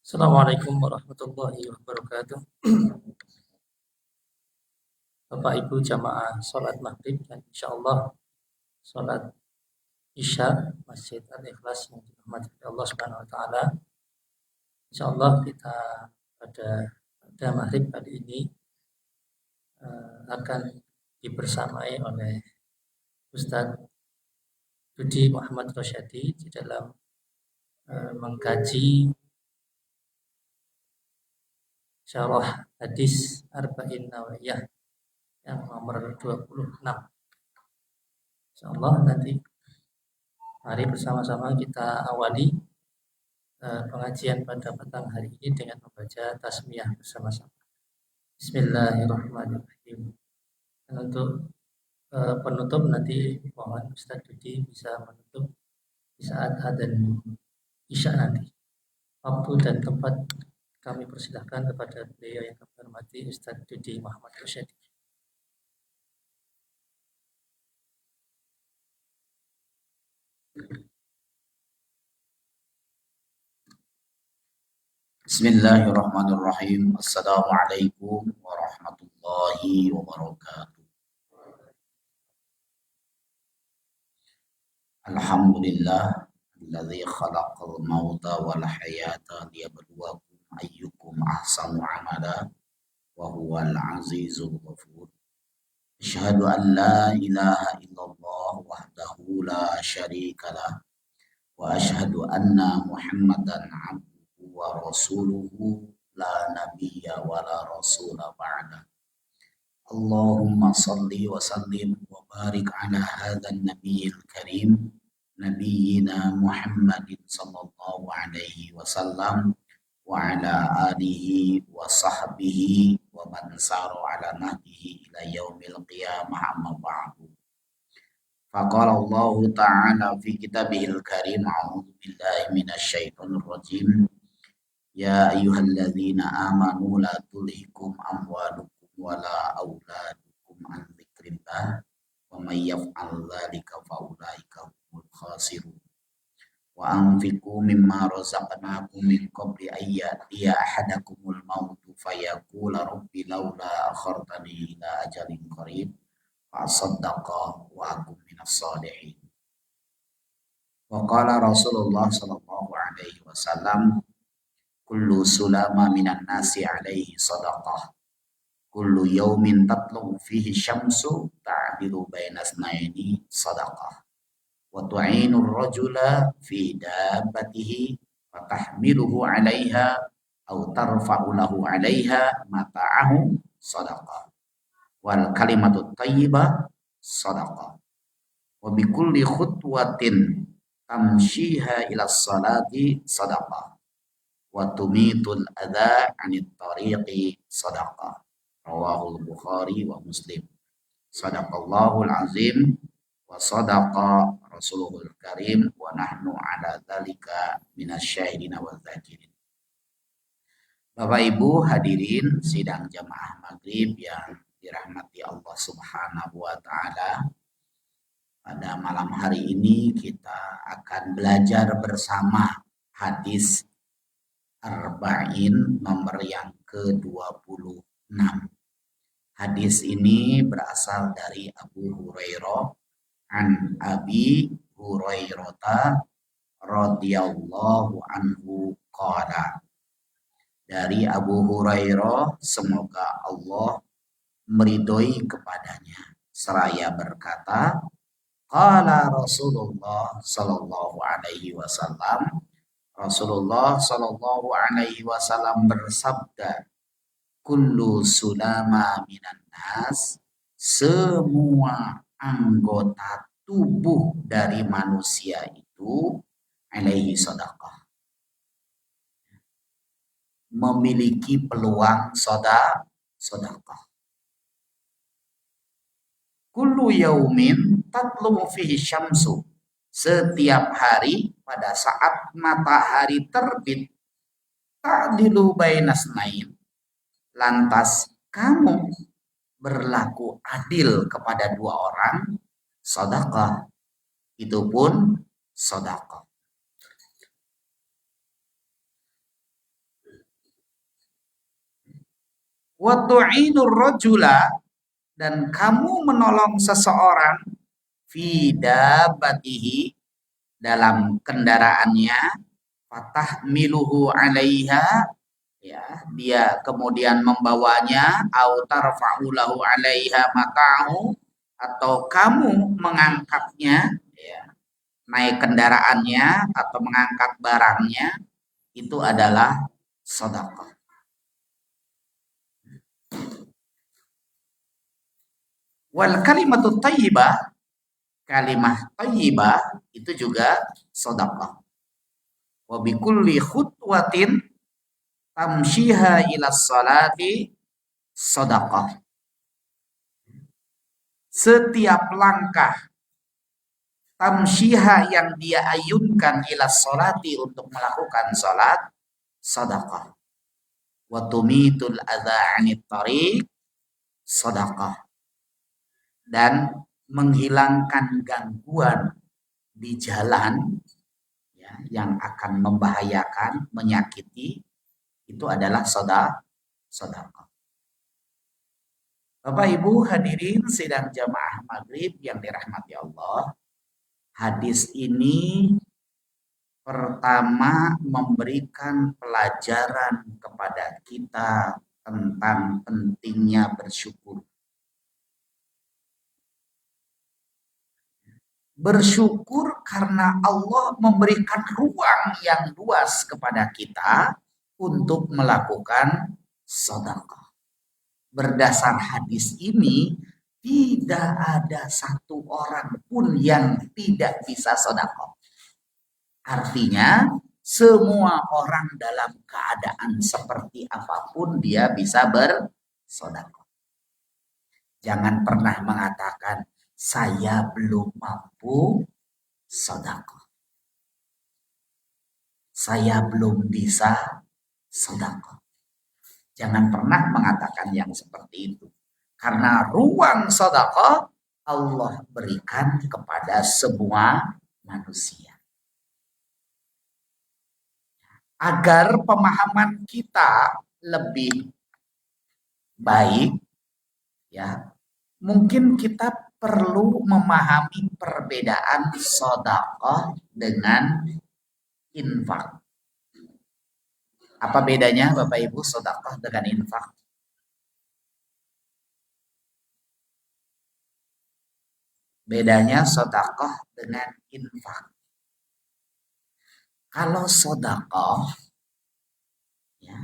Assalamualaikum warahmatullahi wabarakatuh. Bapak Ibu jamaah sholat maghrib dan insya Allah sholat isya Masjid Al-Ikhlas yang dirahmati Allah Subhanahu Wa Taala. Insya Allah kita pada maghrib kali ini akan dibersamai oleh Ustadz Budi Muhammad Rosyadi di dalam mengkaji syarah hadis Arba'in Nawawiyah yang nomor 26. Insyaallah nanti mari bersama-sama kita awali pengajian pada petang hari ini dengan membaca tasmiyah bersama-sama. Bismillahirrahmanirrahim. Dan untuk penutup nanti mohon Ustaz Dudi bisa menutup di saat adzan isya nanti. Waktu dan tempat kami persilahkan kepada beliau yang kami hormati Ustaz Dudi Muhammad Rosyadi. Bismillahirrahmanirrahim. Assalamualaikum warahmatullahi wabarakatuh. Alhamdulillah alladzi khalaqal mauta wal hayata liyabluwakum ayyukum ahsanu amala wa huwal azizul ghafur. Asyhadu an la ilaha illallah wahdahu la syarikalah wa asyhadu anna Muhammadan abduhu wa rasuluhu la nabiyya wa la rasula ba'da. Allahumma salli wa sallim wa barik ala hadzal nabiyil karim nabiyyina Muhammadin sallallahu alaihi wasallam wa ala alihi wa sahbihi wa man sara ala nahjihi ila yaumil qiyamah amma ba'du. Faqala Allah ta'ala fi kitabihil karim a'udzu billahi minasy syaithanir rajim. Ya ayyuhalladzina amanu la tulhikum amwalukum wala auladukum an dzikrillah wa may yaf'al dzalika fa ulaika humul khasirun. Wa anfiqu mimma razaqnakum min qabli an ya'tiya ahadakumul mautu fayaqula rabbi laula akhartani ila ajalin qarib fa asaddaqa wa akum minas shalihin. Wa qala Rasulullah sallallahu alaihi wasallam kullu sulama minan nasi alaihi sadaqah kullu yaumin tatlu fihi syamsu ta'dilu baina snaini sadaqah wa tu'inu ar-rajula fi dabbatihi wa tahmiluhu 'alaiha aw tarfa'u lahu 'alaiha mata'ahu sadaqah wal kalimatu thayyibah sadaqah wa bi kulli khutwatin tamshiha ila salati sadaqah wa tumitul adza 'anit tariqi sadaqah. Rawahul Bukhari wa Muslim. Sadaqallahul azim wa sadaqa Rasulullahul karim wa nahnu ala dzalika minasyahidin wa dzakirin. Bapak Ibu hadirin sidang jamaah maghrib yang dirahmati Allah Subhanahu wa taala. Pada malam hari ini kita akan belajar bersama hadis Arba'in nomor yang ke-26. Hadis ini berasal dari Abu Hurairah an Abi Hurairah radhiyallahu anhu qala. Dari Abu Hurairah semoga Allah meridhoi kepadanya seraya berkata qala Rasulullah sallallahu alaihi wasallam. Rasulullah sallallahu alaihi wasallam bersabda, kullu sulama minan nas, semua anggota tubuh dari manusia itu alaihi sadaqah, memiliki peluang sedekah. Kullu yaumin tatlu fihi syamsu, setiap hari pada saat matahari terbit, ta'dilu bainas nain, lantas kamu berlaku adil kepada dua orang, sedekah, itu pun sedekah. wa tu'inur rajula, dan kamu menolong seseorang fi dabatihi, dalam kendaraannya, fatahmiluhu 'alaiha, ya, dia kemudian membawanya, au tarfa'u lahu 'alaiha mata'u, atau kamu mengangkatnya, ya, naik kendaraannya atau mengangkat barangnya, itu adalah sedekah. Wal kalimatu thayyibah, kalimah thayyibah itu juga sedekah. Wa bi kulli khutwatin tamshiha ila sholati sedekah. Setiap langkah tamshiha yang dia ayunkan ila sholati, untuk melakukan salat, sedekah. Wa tumitul adza 'anit thariq sedekah. Dan menghilangkan gangguan di jalan, ya, yang akan membahayakan, menyakiti, itu adalah sedekah. Bapak Ibu hadirin sidang jamaah maghrib yang dirahmati Allah, hadis ini pertama memberikan pelajaran kepada kita tentang pentingnya bersyukur. Bersyukur karena Allah memberikan ruang yang luas kepada kita untuk melakukan sedekah. Berdasar hadis ini, tidak ada satu orang pun yang tidak bisa sedekah. Artinya, semua orang dalam keadaan seperti apapun dia bisa bersedekah. Jangan pernah mengatakan, saya belum mampu sedekah, saya belum bisa sedekah. Jangan pernah mengatakan yang seperti itu. Karena ruang sedekah Allah berikan kepada semua manusia. Agar pemahaman kita lebih baik, ya, mungkin kita perlu memahami perbedaan sedekah dengan infak. Apa bedanya Bapak Ibu sedekah dengan infak? Bedanya sedekah dengan infak. Kalau sedekah, ya,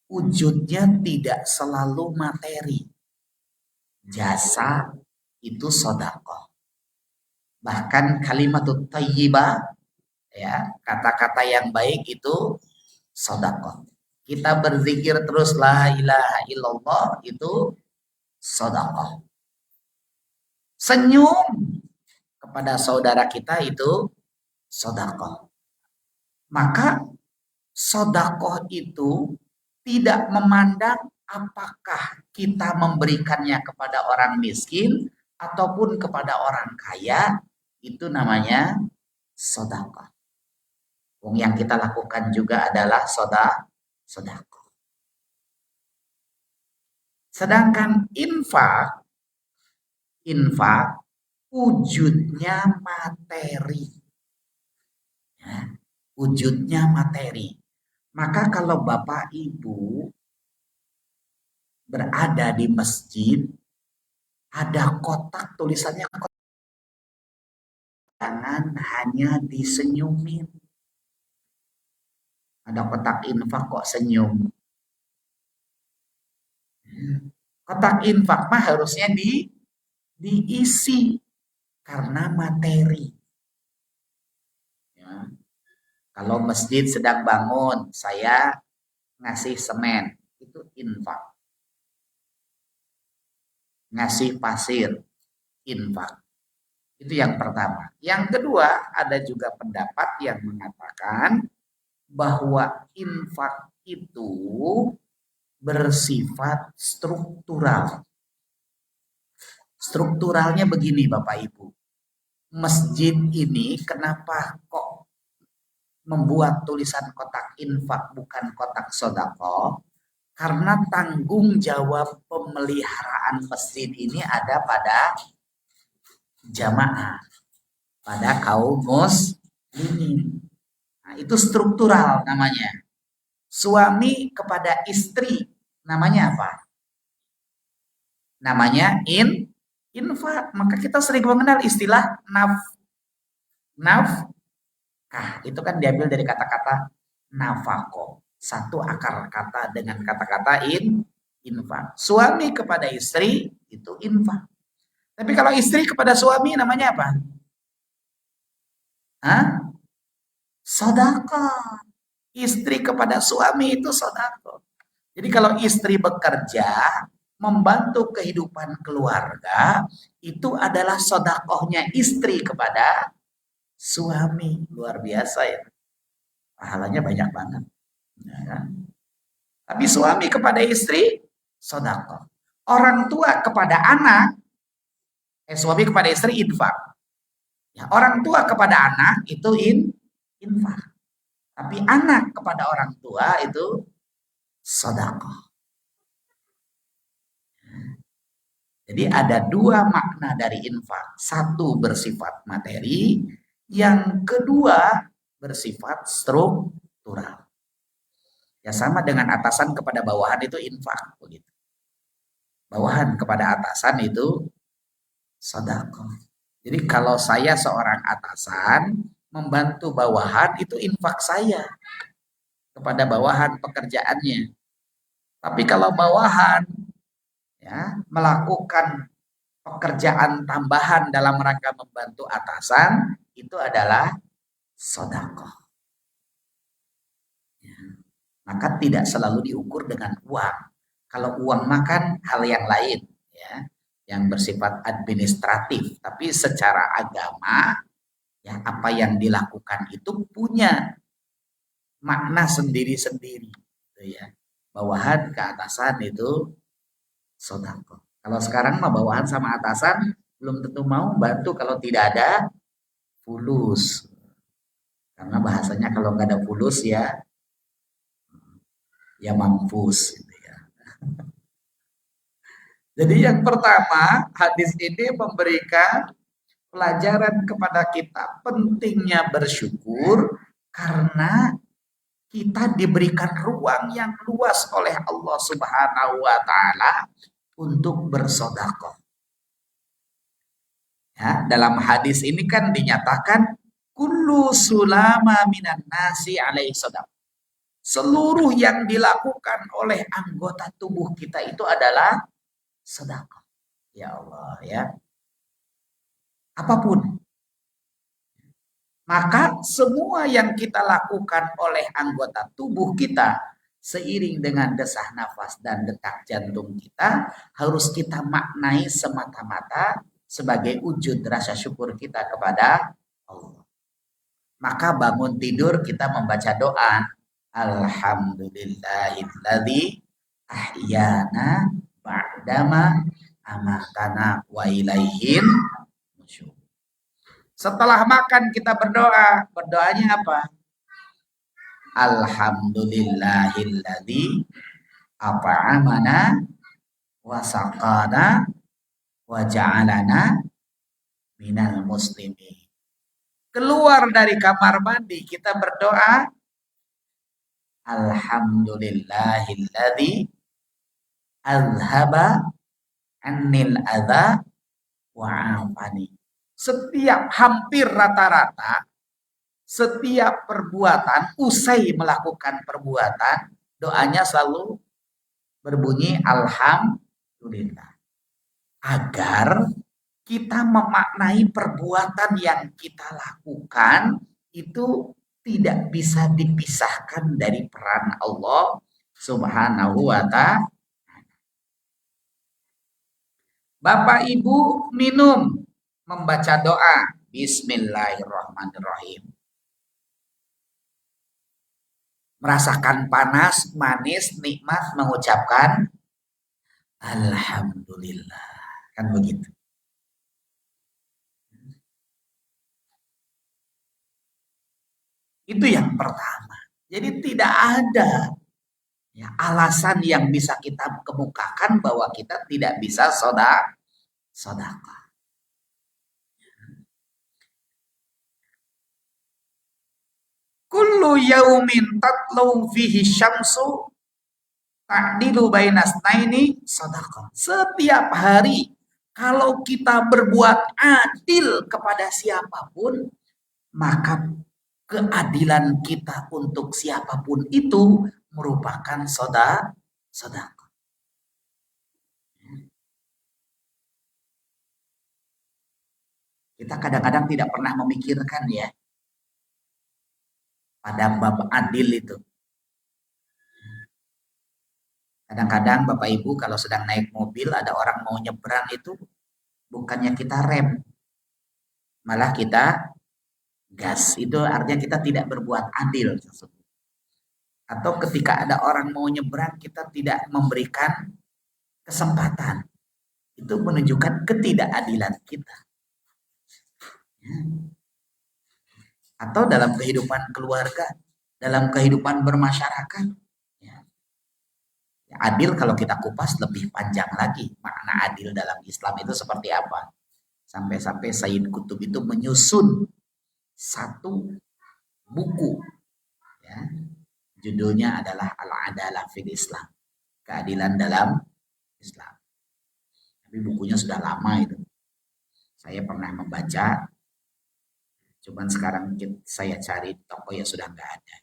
wujudnya tidak selalu materi. Jasa itu sedekah. Bahkan kalimatut thayyibah, ya, kata-kata yang baik itu sedekah. Kita berzikir terus la ilaha illallah, itu sedekah. Senyum kepada saudara kita itu sedekah. Maka sedekah itu tidak memandang apakah kita memberikannya kepada orang miskin ataupun kepada orang kaya, itu namanya sedekah. Yang kita lakukan juga adalah sedekah. Sedangkan infak wujudnya materi. Ya, wujudnya materi. Maka kalau Bapak Ibu berada di masjid, ada kotak tulisannya, jangan hanya disenyumin. Ada kotak infak kok senyum. Kotak infak mah harusnya diisi karena materi. Ya. Kalau masjid sedang bangun, saya ngasih semen, itu infak. Ngasih pasir, infak. Itu yang pertama. Yang kedua, ada juga pendapat yang mengatakan bahwa infak itu bersifat struktural. Strukturalnya begini Bapak Ibu. Masjid ini kenapa kok membuat tulisan kotak infak bukan kotak sedekah? Karena tanggung jawab pemeliharaan masjid ini ada pada jamaah, pada kaum muslimin. Nah, itu struktural namanya. Suami kepada istri namanya apa? Namanya infak. Maka kita sering mengenal istilah nafkah. Itu kan diambil dari kata-kata nafako. Satu akar kata dengan kata-kata infak. Suami kepada istri itu infak. Tapi kalau istri kepada suami namanya apa? Hah? Sedekah. Istri kepada suami itu sedekah. Jadi kalau istri bekerja, membantu kehidupan keluarga, itu adalah sedekahnya istri kepada suami. Luar biasa ya. Pahalanya banyak banget. Ya kan? Tapi suami kepada istri, sedekah. Orang tua kepada anak, suami kepada istri infak. Ya, orang tua kepada anak itu infak. Tapi anak kepada orang tua itu sedekah. Jadi ada dua makna dari infak. Satu bersifat materi, yang kedua bersifat struktural. Ya sama dengan atasan kepada bawahan itu infak begitu. Bawahan kepada atasan itu sedekah. Jadi kalau saya seorang atasan membantu bawahan itu infak saya kepada bawahan pekerjaannya. Tapi kalau bawahan ya melakukan pekerjaan tambahan dalam rangka membantu atasan itu adalah sedekah. Ya. Maka tidak selalu diukur dengan uang. Kalau uang makan hal yang lain, ya, yang bersifat administratif. Tapi secara agama, ya apa yang dilakukan itu punya makna sendiri-sendiri, gitu ya. Bawahan ke atasan itu sedekah. Kalau sekarang mah bawahan sama atasan belum tentu mau bantu kalau tidak ada fulus. Karena bahasanya kalau nggak ada fulus ya mampus gitu ya. Jadi yang pertama, hadis ini memberikan pelajaran kepada kita pentingnya bersyukur karena kita diberikan ruang yang luas oleh Allah Subhanahu wa taala untuk bersedekah. Ya, dalam hadis ini kan dinyatakan kullu sulama minan nasi alaihi sedekah. Seluruh yang dilakukan oleh anggota tubuh kita itu adalah sedekah. Ya Allah ya. Apapun. Maka semua yang kita lakukan oleh anggota tubuh kita seiring dengan desah nafas dan detak jantung kita harus kita maknai semata-mata sebagai wujud rasa syukur kita kepada Allah. Maka bangun tidur kita membaca doa Alhamdulillahilladzi ahyana ba'dama amatana wa ilaihin nusyur. Setelah makan kita berdoa. Berdoanya apa? Alhamdulillahilladzi at'amana wa saqana wa ja'alana minal muslimin. Keluar dari kamar mandi kita berdoa Alhamdulillahilladzi azhaba annil adza wa afani. Setiap hampir rata-rata setiap perbuatan usai melakukan perbuatan doanya selalu berbunyi alhamdulillah agar kita memaknai perbuatan yang kita lakukan itu tidak bisa dipisahkan dari peran Allah Subhanahu wa ta'ala. Bapak Ibu minum membaca doa Bismillahirrahmanirrahim. Merasakan panas, manis, nikmat, mengucapkan Alhamdulillah. Kan begitu. Itu yang pertama. Jadi tidak ada Ya, alasan yang bisa kita kemukakan bahwa kita tidak bisa sedekah. Kullu yaumin tatlu fihi syamsu ta'dilu bainasnaini sedekah. Setiap hari kalau kita berbuat adil kepada siapapun, maka keadilan kita untuk siapapun itu merupakan sedekah. Kita kadang-kadang tidak pernah memikirkan ya pada bab adil itu. Kadang-kadang Bapak Ibu kalau sedang naik mobil ada orang mau nyebrang itu bukannya kita rem, malah kita gas. Itu artinya kita tidak berbuat adil. Atau ketika ada orang mau nyebrang kita tidak memberikan kesempatan. Itu menunjukkan ketidakadilan kita. Atau dalam kehidupan keluarga, dalam kehidupan bermasyarakat. Adil kalau kita kupas lebih panjang lagi. Makna adil dalam Islam itu seperti apa? Sampai-sampai Sayyid Qutb itu menyusun satu buku. Ya, judulnya adalah Al-Adalah fil Islam. Keadilan dalam Islam. Tapi bukunya sudah lama itu. Saya pernah membaca, cuman sekarang saya cari toko ya sudah nggak ada.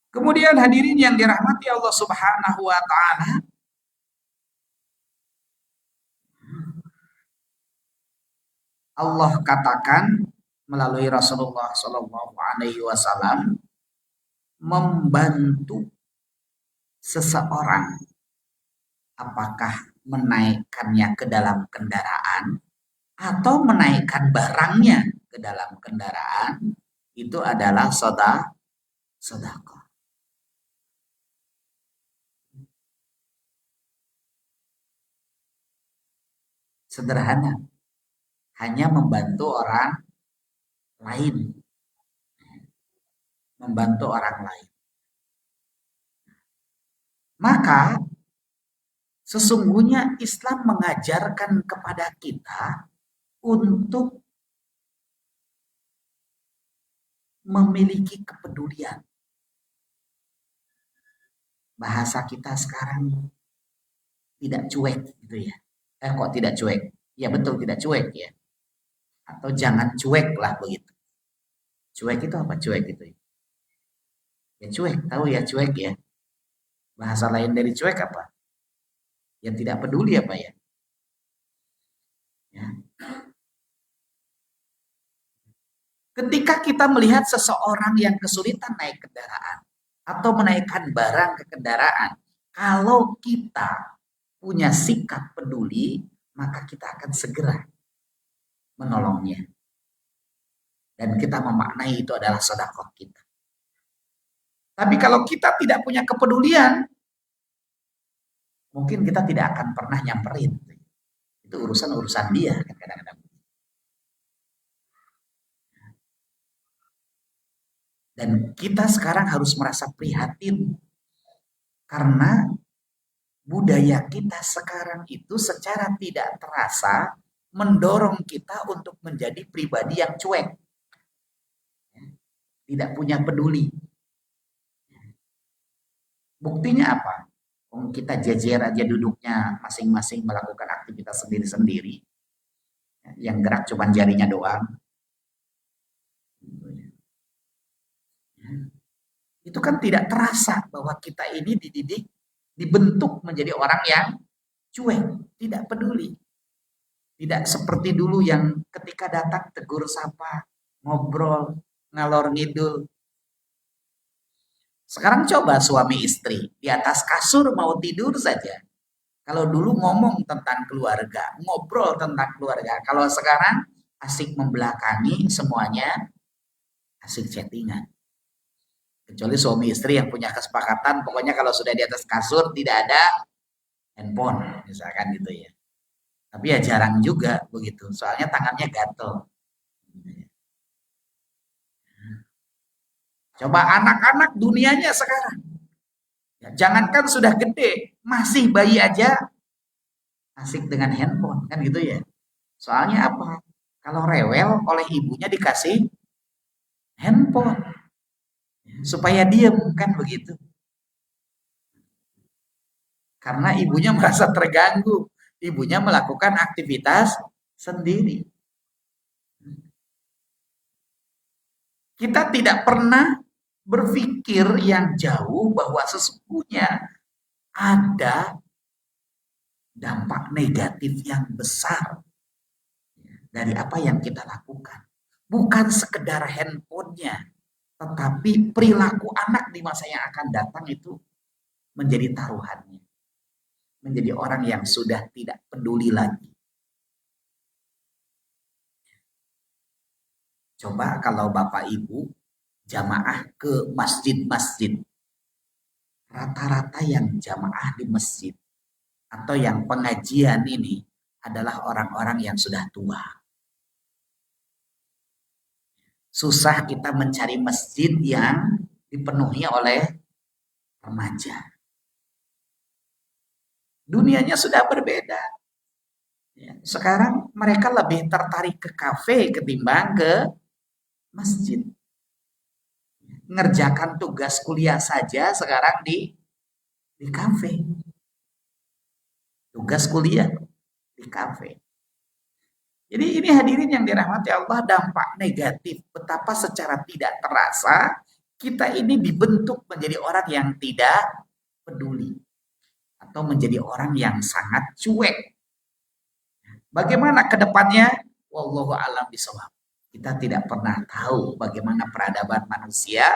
Kemudian hadirin yang dirahmati Allah Subhanahu wa taala, Allah katakan melalui Rasulullah Shallallahu alaihi wasallam membantu seseorang apakah menaikkannya ke dalam kendaraan atau menaikkan barangnya ke dalam kendaraan itu adalah sedekah. Sederhana, hanya membantu orang lain. Membantu orang lain. Maka sesungguhnya Islam mengajarkan kepada kita untuk memiliki kepedulian. Bahasa kita sekarang tidak cuek gitu ya. Kok tidak cuek? Ya betul tidak cuek ya. Atau jangan cuek lah begitu. Cuek itu apa cuek itu? Ya cuek, tahu ya cuek ya. Bahasa lain dari cuek apa? Yang tidak peduli apa ya? Ya. Ketika kita melihat seseorang yang kesulitan naik kendaraan atau menaikkan barang ke kendaraan, kalau kita punya sikap peduli, maka kita akan segera menolongnya. Dan kita memaknai itu adalah sedekah kita. Tapi kalau kita tidak punya kepedulian, mungkin kita tidak akan pernah nyamperin. Itu urusan-urusan dia kadang-kadang. Dan kita sekarang harus merasa prihatin karena budaya kita sekarang itu secara tidak terasa mendorong kita untuk menjadi pribadi yang cuek. Tidak punya peduli. Buktinya apa? Kita jejer aja duduknya masing-masing melakukan aktivitas sendiri-sendiri. Yang gerak cuma jarinya doang. Itu kan tidak terasa bahwa kita ini dididik, dibentuk menjadi orang yang cuek, tidak peduli. Tidak seperti dulu yang ketika datang tegur sapa, ngobrol, ngalor ngidul. Sekarang coba suami istri, di atas kasur mau tidur saja. Kalau dulu ngomong tentang keluarga, ngobrol tentang keluarga. Kalau sekarang asik membelakangi semuanya, asik chattingan. Kecuali suami istri yang punya kesepakatan, pokoknya kalau sudah di atas kasur tidak ada handphone, misalkan gitu ya. Tapi ya jarang juga begitu, soalnya tangannya gatel. Coba anak-anak dunianya sekarang. Ya, jangankan sudah gede, masih bayi aja asik dengan handphone kan gitu ya. Soalnya apa? Kalau rewel oleh ibunya dikasih handphone supaya diem kan begitu. Karena ibunya merasa terganggu, ibunya melakukan aktivitas sendiri. Kita tidak pernah berpikir yang jauh bahwa sesungguhnya ada dampak negatif yang besar dari apa yang kita lakukan. Bukan sekedar handphonenya, tetapi perilaku anak di masa yang akan datang itu menjadi taruhannya. Menjadi orang yang sudah tidak peduli lagi. Coba kalau Bapak Ibu jamaah ke masjid-masjid, rata-rata yang jamaah di masjid atau yang pengajian ini adalah orang-orang yang sudah tua. Susah kita mencari masjid yang dipenuhi oleh remaja. Dunianya sudah berbeda. Sekarang mereka lebih tertarik ke kafe ketimbang ke masjid. Ngerjakan tugas kuliah saja sekarang di kafe. Tugas kuliah di kafe. Jadi ini hadirin yang dirahmati Allah, dampak negatif betapa secara tidak terasa kita ini dibentuk menjadi orang yang tidak peduli atau menjadi orang yang sangat cuek. Bagaimana ke depannya? Wallahu a'lam bishawab. Kita tidak pernah tahu bagaimana peradaban manusia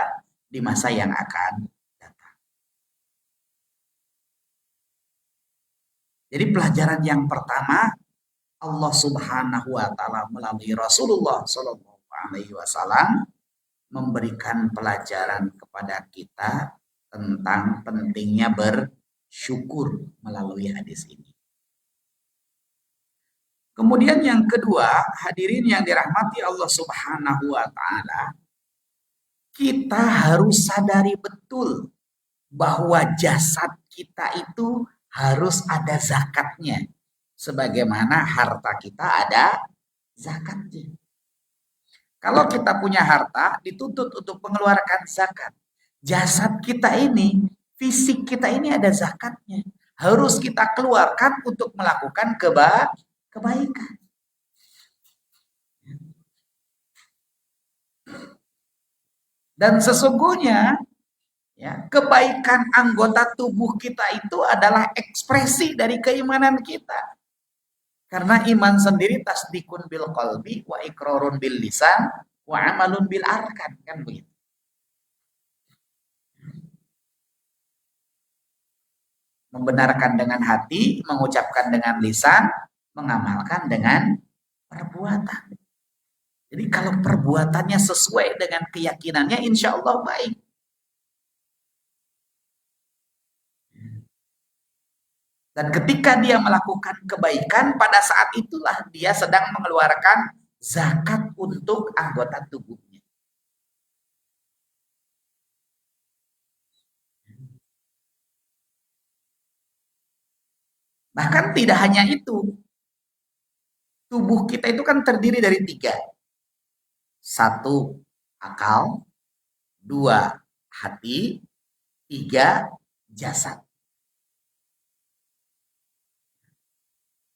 di masa yang akan datang. Jadi pelajaran yang pertama, Allah Subhanahu wa taala melalui Rasulullah Shallallahu alaihi wasallam memberikan pelajaran kepada kita tentang pentingnya bersyukur melalui hadis ini. Kemudian yang kedua, hadirin yang dirahmati Allah Subhanahu wa taala, kita harus sadari betul bahwa jasad kita itu harus ada zakatnya. Sebagaimana harta kita ada zakatnya. Kalau kita punya harta, dituntut untuk mengeluarkan zakat. Jasad kita ini, fisik kita ini ada zakatnya. Harus kita keluarkan untuk melakukan kebaikan. Dan sesungguhnya ya, kebaikan anggota tubuh kita itu adalah ekspresi dari keimanan kita. Karena iman sendiri tasdikun bil qalbi wa iqrarun bil lisan wa amalun bil arkan, kan begitu. Membenarkan dengan hati, mengucapkan dengan lisan, mengamalkan dengan perbuatan. Jadi kalau perbuatannya sesuai dengan keyakinannya, insya Allah baik. Dan ketika dia melakukan kebaikan, pada saat itulah dia sedang mengeluarkan zakat untuk anggota tubuhnya. Bahkan tidak hanya itu, tubuh kita itu kan terdiri dari 3. 1, akal. 2, hati. 3, jasad.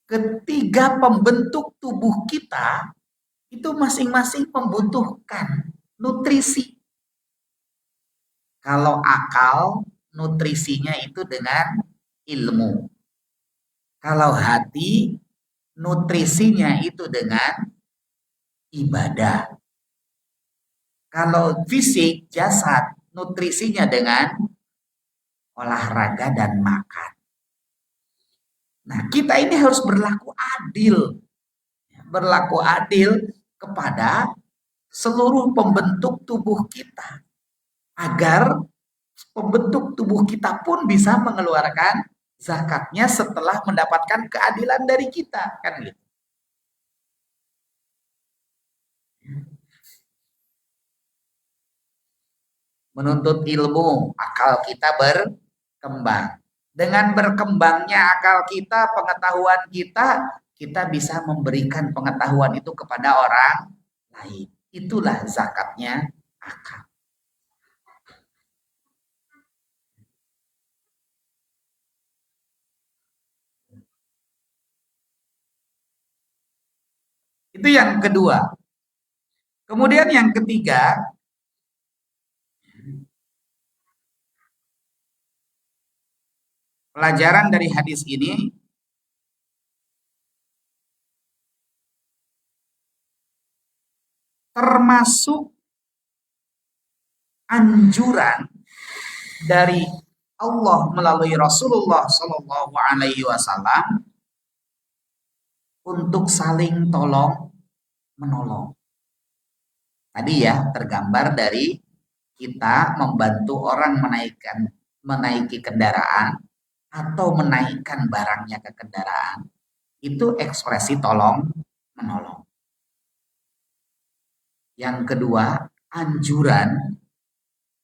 Ketiga pembentuk tubuh kita itu masing-masing membutuhkan nutrisi. Kalau akal, nutrisinya itu dengan ilmu. Kalau hati, nutrisinya itu dengan ibadah. Kalau fisik, jasad, nutrisinya dengan olahraga dan makan. Nah, kita ini harus berlaku adil. Berlaku adil kepada seluruh pembentuk tubuh kita. Agar pembentuk tubuh kita pun bisa mengeluarkan zakatnya setelah mendapatkan keadilan dari kita. Kan gitu. menuntut ilmu, akal kita berkembang. Dengan berkembangnya akal kita, pengetahuan kita, kita bisa memberikan pengetahuan itu kepada orang lain. Itulah zakatnya akal. Itu yang kedua. Kemudian yang ketiga, pelajaran dari hadis ini, termasuk anjuran dari Allah melalui Rasulullah Shallallahu Alaihi Wasallam untuk saling tolong menolong. Tadi ya tergambar dari kita membantu orang menaiki kendaraan atau menaikkan barangnya ke kendaraan, itu ekspresi tolong menolong. Yang kedua, anjuran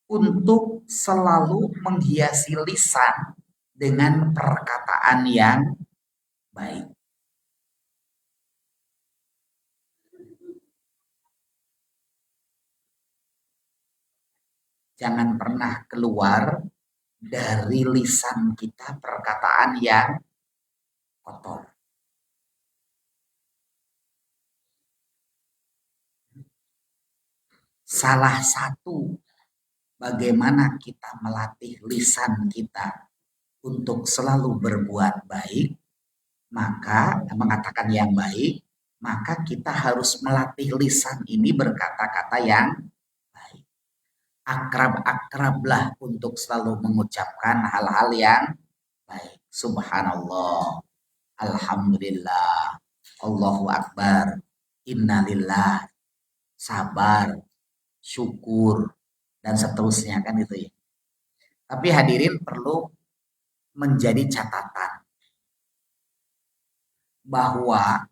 untuk selalu menghiasi lisan dengan perkataan yang baik. Jangan pernah keluar dari lisan kita perkataan yang kotor. Salah satu bagaimana kita melatih lisan kita untuk selalu berbuat baik, maka mengatakan yang baik, maka kita harus melatih lisan ini berkata-kata yang baik. Akrab-akrablah untuk selalu mengucapkan hal-hal yang baik. Subhanallah, alhamdulillah, Allahu akbar, innalillah, sabar, syukur, dan seterusnya kan itu ya. Tapi hadirin perlu menjadi catatan bahwa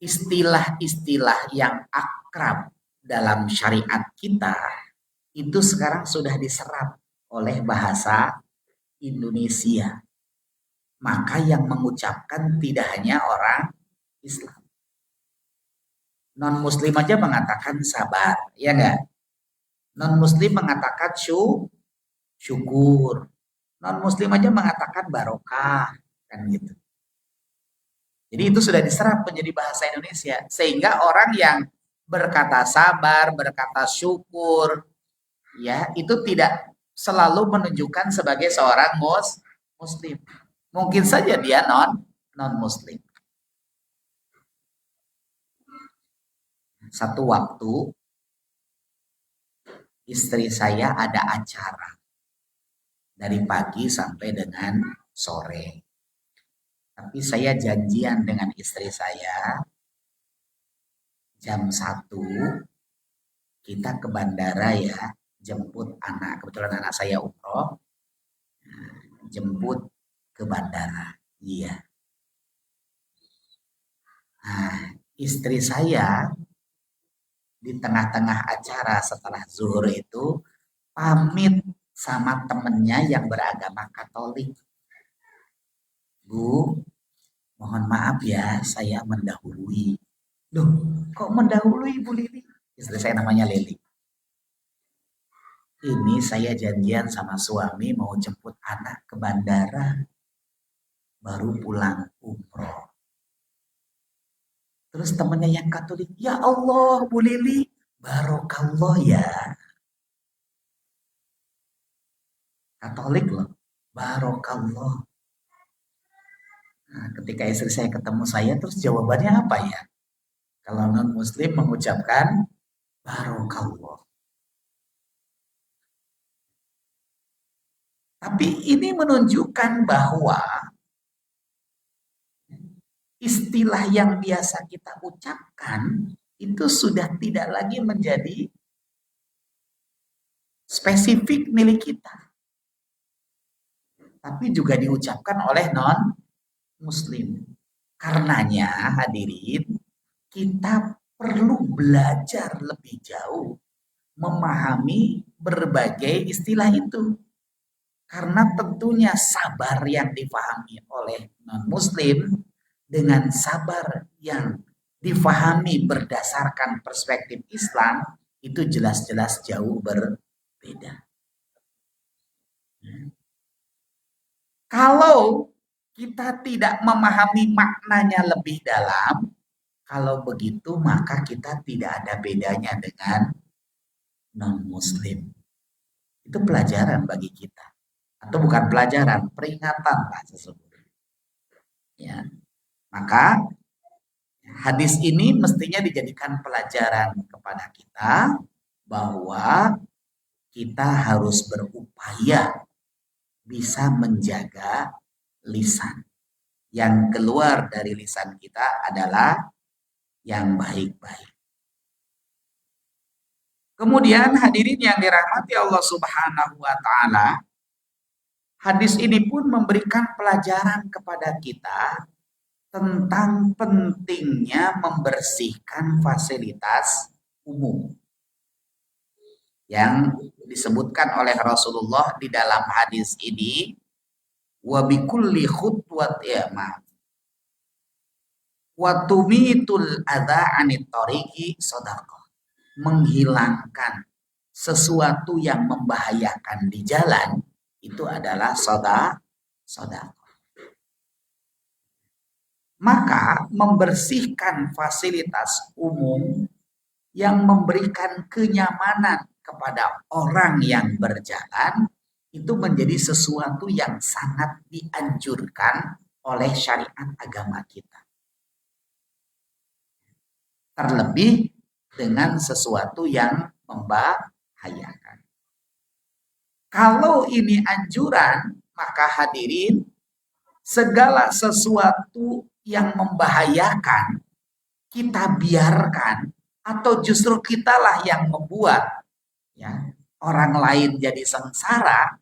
istilah-istilah yang akrab dalam syariat kita itu sekarang sudah diserap oleh bahasa Indonesia. Maka yang mengucapkan tidak hanya orang Islam. Non-muslim aja mengatakan sabar, ya enggak? Non-muslim mengatakan syukur. Non-muslim aja mengatakan barokah, kan gitu. Jadi itu sudah diserap menjadi bahasa Indonesia. Sehingga orang yang berkata sabar, berkata syukur, ya itu tidak selalu menunjukkan sebagai seorang muslim. Mungkin saja dia non-muslim. Satu waktu istri saya ada acara dari pagi sampai dengan sore. Tapi saya janjian dengan istri saya jam 1 kita ke bandara ya, jemput anak. Kebetulan anak saya umroh, jemput ke bandara. Iya. Nah, istri saya di tengah-tengah acara setelah zuhur itu pamit sama temennya yang beragama Katolik. Bu, mohon maaf ya, saya mendahului. Loh, kok mendahului Bu Lili? Istri saya namanya Lili. Ini saya janjian sama suami mau jemput anak ke bandara. Baru pulang umroh. Terus temennya yang Katolik, ya Allah Bu Lili, barokallah ya. Katolik loh, barokallah. Nah, ketika istri saya ketemu saya, terus jawabannya apa ya? Kalau non-muslim mengucapkan barokallah. Tapi ini menunjukkan bahwa istilah yang biasa kita ucapkan itu sudah tidak lagi menjadi spesifik milik kita. Tapi juga diucapkan oleh non-muslim. Karenanya hadirin, kita perlu belajar lebih jauh memahami berbagai istilah itu. Karena tentunya sabar yang dipahami oleh non-muslim dengan sabar yang difahami berdasarkan perspektif Islam itu jelas-jelas jauh berbeda. Kalau kita tidak memahami maknanya lebih dalam, kalau begitu maka kita tidak ada bedanya dengan non-muslim. Itu pelajaran bagi kita. Atau bukan pelajaran, peringatan lah sesungguhnya. Ya. Maka hadis ini mestinya dijadikan pelajaran kepada kita bahwa kita harus berupaya bisa menjaga lisan. Yang keluar dari lisan kita adalah yang baik-baik. Kemudian hadirin yang dirahmati Allah Subhanahu wa taala, hadis ini pun memberikan pelajaran kepada kita tentang pentingnya membersihkan fasilitas umum. Yang disebutkan oleh Rasulullah di dalam hadis ini, wa bikulli khutwat ya wa tumitul adza anit tariqi shadaqah. Menghilangkan sesuatu yang membahayakan di jalan itu adalah sedekah. Maka membersihkan fasilitas umum yang memberikan kenyamanan kepada orang yang berjalan itu menjadi sesuatu yang sangat dianjurkan oleh syariat agama kita. Terlebih dengan sesuatu yang membahayakan. Kalau ini anjuran, maka hadirin, segala sesuatu yang membahayakan kita biarkan atau justru kitalah yang membuat ya orang lain jadi sengsara,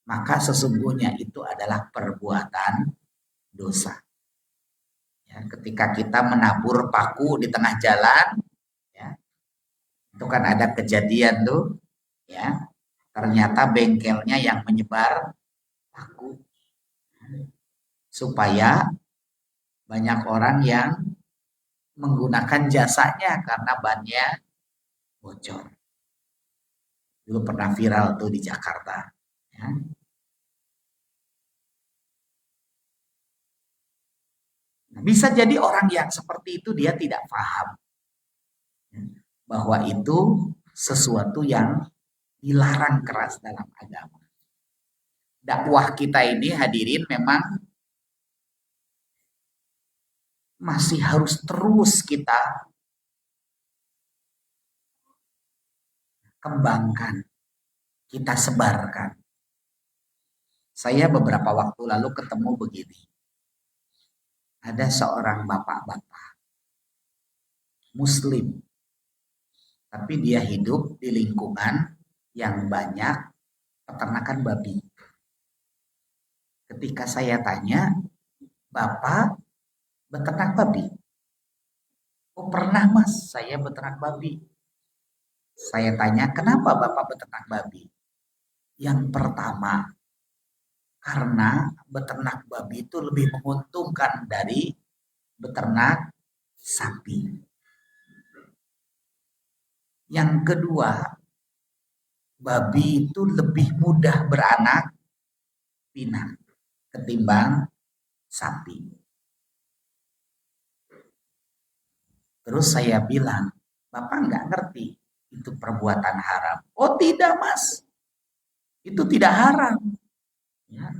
maka sesungguhnya itu adalah perbuatan dosa. Ya, ketika kita menabur paku di tengah jalan, ya, itu kan ada kejadian tuh, ya, ternyata bengkelnya yang menyebar paku supaya banyak orang yang menggunakan jasanya karena bannya bocor. Dulu pernah viral tuh di Jakarta. Ya. Bisa jadi orang yang seperti itu dia tidak paham bahwa itu sesuatu yang dilarang keras dalam agama. Dakwah kita ini hadirin memang masih harus terus kita kembangkan, kita sebarkan. Saya beberapa waktu lalu ketemu begini. Ada seorang bapak-bapak muslim, tapi dia hidup di lingkungan yang banyak peternakan babi. Ketika saya tanya, Bapak beternak babi? Oh pernah mas, saya beternak babi. Saya tanya, kenapa Bapak beternak babi? Yang pertama, karena beternak babi itu lebih menguntungkan dari beternak sapi. Yang kedua, babi itu lebih mudah beranak pinak ketimbang sapi. Terus saya bilang, Bapak nggak ngerti itu perbuatan haram. Oh tidak mas, itu tidak haram. Ya.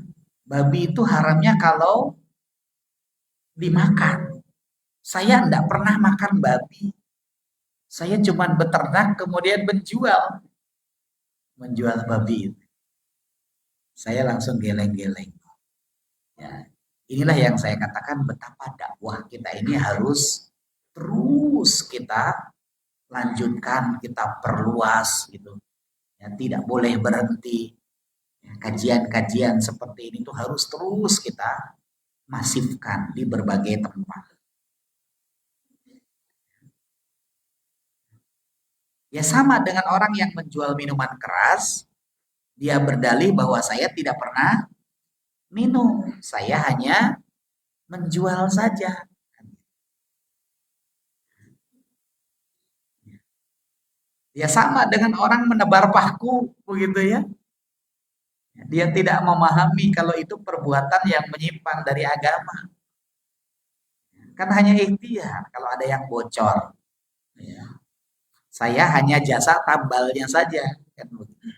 Babi itu haramnya kalau dimakan. Saya enggak pernah makan babi. Saya cuma beternak kemudian menjual babi. Saya langsung geleng-geleng. Ya. Inilah yang saya katakan betapa dakwah kita ini harus terus kita lanjutkan, kita perluas gitu. Ya, tidak boleh berhenti. Ya, kajian-kajian seperti ini tuh harus terus kita masifkan di berbagai tempat. Ya sama dengan orang yang menjual minuman keras, dia berdalih bahwa saya tidak pernah minum, saya hanya menjual saja. Ya sama dengan orang menebar paku, begitu ya. Dia tidak memahami kalau itu perbuatan yang menyimpang dari agama. Kan hanya ikhtiar kalau ada yang bocor. Ya. Saya hanya jasa tambalnya saja. Kan begitu.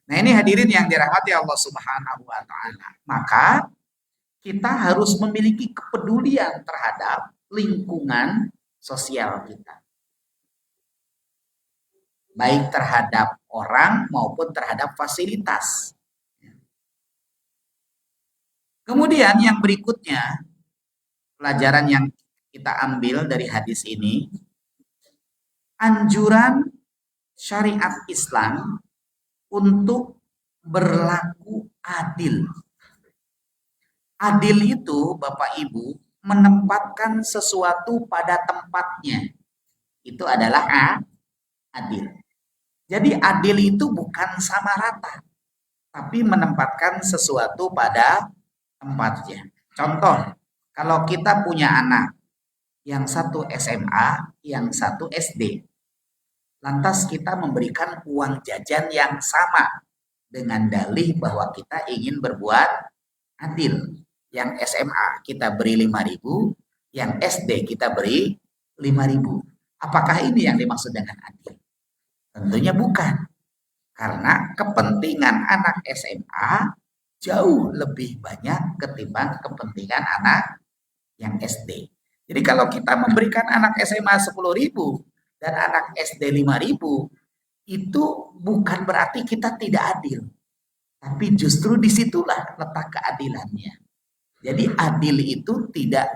Nah ini hadirin yang dirahmati Allah Subhanahu wa Ta'ala. Maka kita harus memiliki kepedulian terhadap lingkungan sosial kita. Baik terhadap orang maupun terhadap fasilitas. Kemudian yang berikutnya, pelajaran yang kita ambil dari hadis ini, anjuran syariat Islam untuk berlaku adil. Adil itu, Bapak Ibu, menempatkan sesuatu pada tempatnya. Itu adalah adil. Jadi adil itu bukan sama rata, tapi menempatkan sesuatu pada tempatnya. Contoh, kalau kita punya anak, yang satu SMA, yang satu SD, lantas kita memberikan uang jajan yang sama dengan dalih bahwa kita ingin berbuat adil. Yang SMA kita beri 5.000, yang SD kita beri 5.000. Apakah ini yang dimaksud dengan adil? Tentunya bukan. Karena kepentingan anak SMA jauh lebih banyak ketimbang kepentingan anak yang SD. Jadi kalau kita memberikan anak SMA 10.000 dan anak SD 5.000, itu bukan berarti kita tidak adil. Tapi justru disitulah letak keadilannya. Jadi adil itu tidak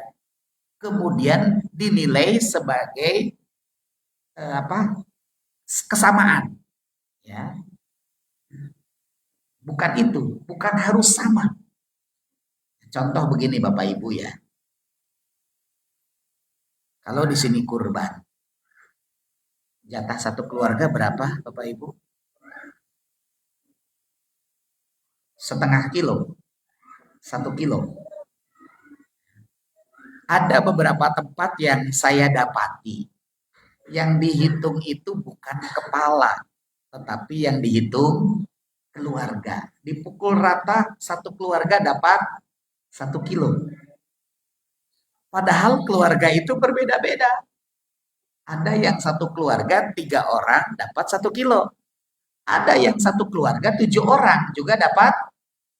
kemudian dinilai sebagai kesamaan, ya. Bukan itu, bukan harus sama. Contoh begini Bapak Ibu ya. Kalau di sini kurban, jatah satu keluarga berapa Bapak Ibu? Setengah kilo, 1 kilo. Ada beberapa tempat yang saya dapati, yang dihitung itu bukan kepala, tetapi yang dihitung keluarga. Dipukul rata satu keluarga dapat 1 kilo. Padahal keluarga itu berbeda-beda. Ada yang satu keluarga 3 orang dapat 1 kilo. Ada yang satu keluarga 7 orang juga dapat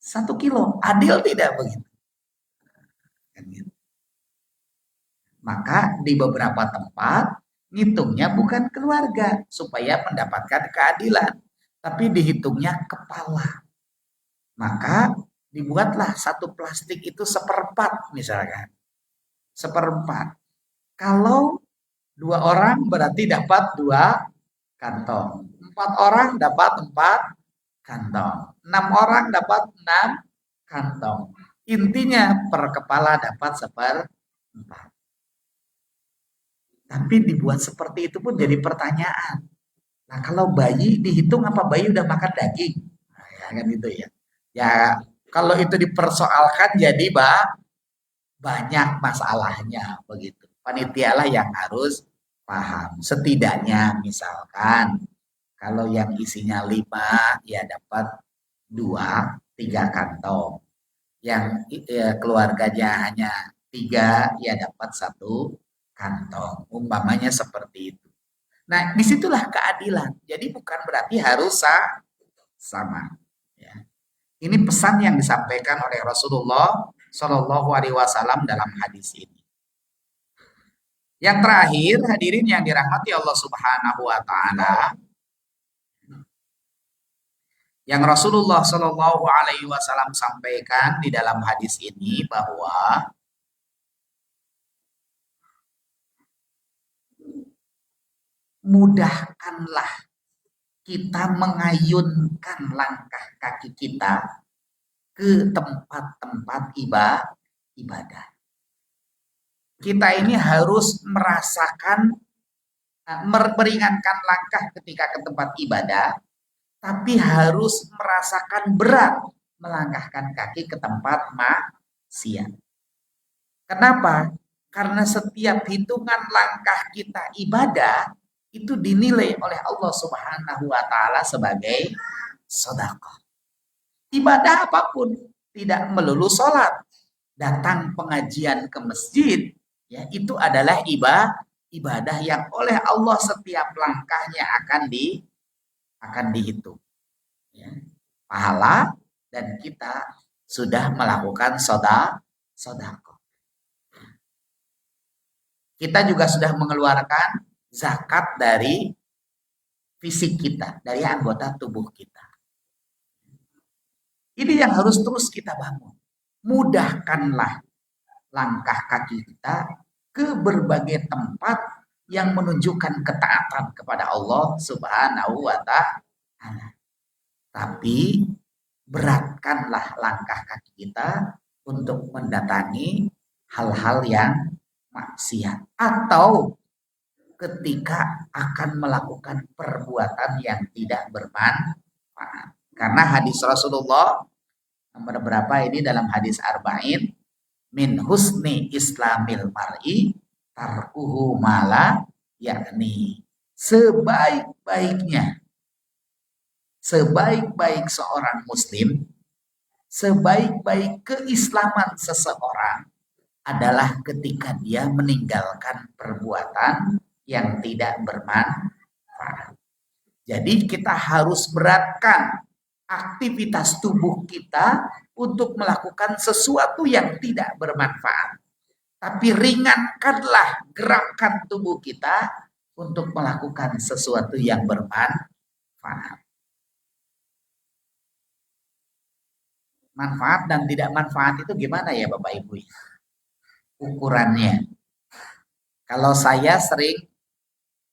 1 kilo. Adil tidak begitu? Kan gitu. Maka di beberapa tempat ngitungnya bukan keluarga supaya mendapatkan keadilan, tapi dihitungnya kepala. Maka dibuatlah satu plastik itu seperempat misalkan. Seperempat. Kalau 2 orang berarti dapat 2 kantong. 4 orang dapat 4 kantong. 6 orang dapat 6 kantong. Intinya per kepala dapat seperempat. Tapi dibuat seperti itu pun jadi pertanyaan. Nah kalau bayi dihitung apa bayi udah makan daging? Nah, ya kan itu ya. Ya kalau itu dipersoalkan jadi banyak masalahnya begitu. Panitialah yang harus paham. Setidaknya misalkan kalau yang isinya 5 ya dapat 2, 3 kantong. Yang keluarganya hanya 3 ya dapat 1 kantong. Umpamanya seperti itu. Nah disitulah keadilan. Jadi bukan berarti harus sama. Ya. Ini pesan yang disampaikan oleh Rasulullah Shallallahu Alaihi Wasallam dalam hadis ini. Yang terakhir, hadirin yang dirahmati Allah Subhanahu Wa Taala, yang Rasulullah Shallallahu Alaihi Wasallam sampaikan di dalam hadis ini bahwa mudahkanlah kita mengayunkan langkah kaki kita ke tempat-tempat ibadah. Kita ini harus merasakan meringankan langkah ketika ke tempat ibadah, tapi harus merasakan berat melangkahkan kaki ke tempat maksiat. Kenapa? Karena setiap hitungan langkah kita ibadah itu dinilai oleh Allah Subhanahu wa taala sebagai sedekah. Ibadah apapun, tidak melulu sholat, datang pengajian ke masjid, ya itu adalah ibadah yang oleh Allah setiap langkahnya akan dihitung. Ya. Pahala dan kita sudah melakukan sedekah. Kita juga sudah mengeluarkan zakat dari fisik kita, dari anggota tubuh kita. Ini yang harus terus kita bangun. Mudahkanlah langkah kaki kita ke berbagai tempat yang menunjukkan ketaatan kepada Allah Subhanahu wa taala. Tapi beratkanlah langkah kaki kita untuk mendatangi hal-hal yang maksiat atau ketika akan melakukan perbuatan yang tidak bermanfaat. Karena hadis Rasulullah nomor berapa ini dalam hadis arba'in, min husni islamil mar'i tarkuhu mala, yakni sebaik-baik seorang muslim, sebaik-baik keislaman seseorang adalah ketika dia meninggalkan perbuatan yang tidak bermanfaat. Jadi kita harus beratkan aktivitas tubuh kita untuk melakukan sesuatu yang tidak bermanfaat. Tapi ringankanlah gerakan tubuh kita untuk melakukan sesuatu yang bermanfaat. Manfaat dan tidak manfaat itu gimana ya Bapak Ibu? Ukurannya. Kalau saya sering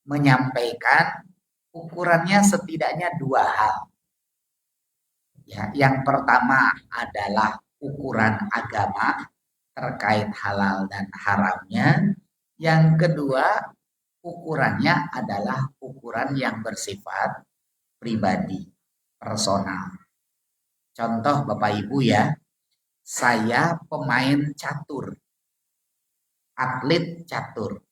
menyampaikan ukurannya setidaknya dua hal. Ya, yang pertama adalah ukuran agama terkait halal dan haramnya. Yang kedua, ukurannya adalah ukuran yang bersifat pribadi, personal. Contoh Bapak Ibu ya, saya pemain catur. Atlet catur.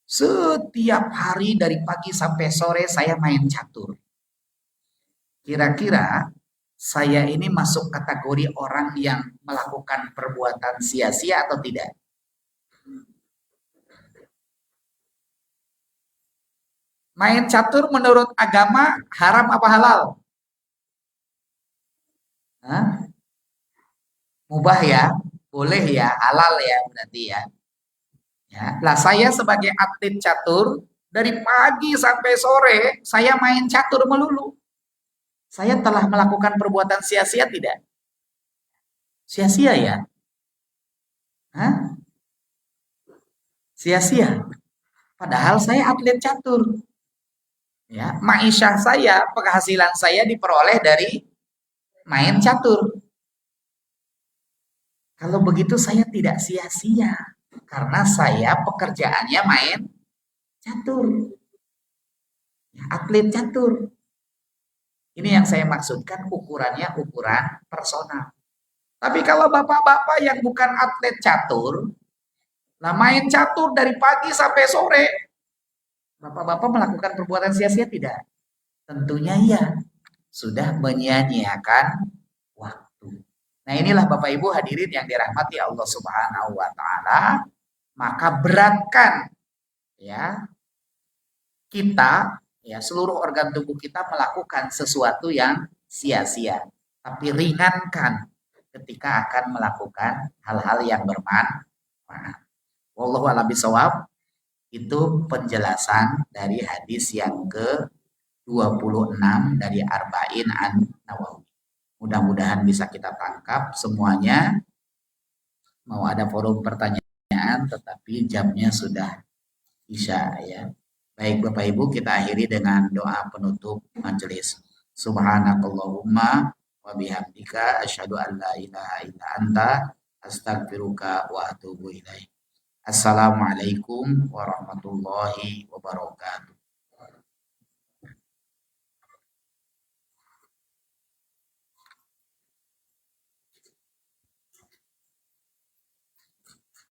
Setiap hari dari pagi sampai sore saya main catur. Kira-kira saya ini masuk kategori orang yang melakukan perbuatan sia-sia atau tidak? Main catur menurut agama haram apa halal? Hah? Mubah ya? Boleh ya? Halal ya berarti ya? Ya, lah saya sebagai atlet catur dari pagi sampai sore saya main catur melulu. Saya telah melakukan perbuatan sia-sia tidak? Sia-sia ya? Hah? Sia-sia. Padahal saya atlet catur. Ya, ma'isyah saya, penghasilan saya diperoleh dari main catur. Kalau begitu saya tidak sia-sia karena saya pekerjaannya main catur. Ya, atlet catur. Ini yang saya maksudkan ukurannya ukuran personal. Tapi kalau bapak-bapak yang bukan atlet catur, nah main catur dari pagi sampai sore, bapak-bapak melakukan perbuatan sia-sia tidak? Tentunya iya. Sudah menyia-nyiakan waktu. Nah inilah Bapak Ibu hadirin yang dirahmati Allah Subhanahu wa taala, maka beratkan ya kita, ya seluruh organ tubuh kita melakukan sesuatu yang sia-sia, tapi ringankan ketika akan melakukan hal-hal yang bermanfaat. Wallahu a'lam bishawab. Itu penjelasan dari hadis yang ke-26 dari Arba'in An-Nawawi. Mudah-mudahan bisa kita tangkap semuanya. Mau ada forum pertanyaan, tetapi jamnya sudah isya ya. Baik Bapak Ibu, kita akhiri dengan doa penutup majelis. Subhanakallahumma wa bihamdika asyhadu an la ilaha illa anta astaghfiruka wa atubu ilaik. Assalamualaikum warahmatullahi wabarakatuh.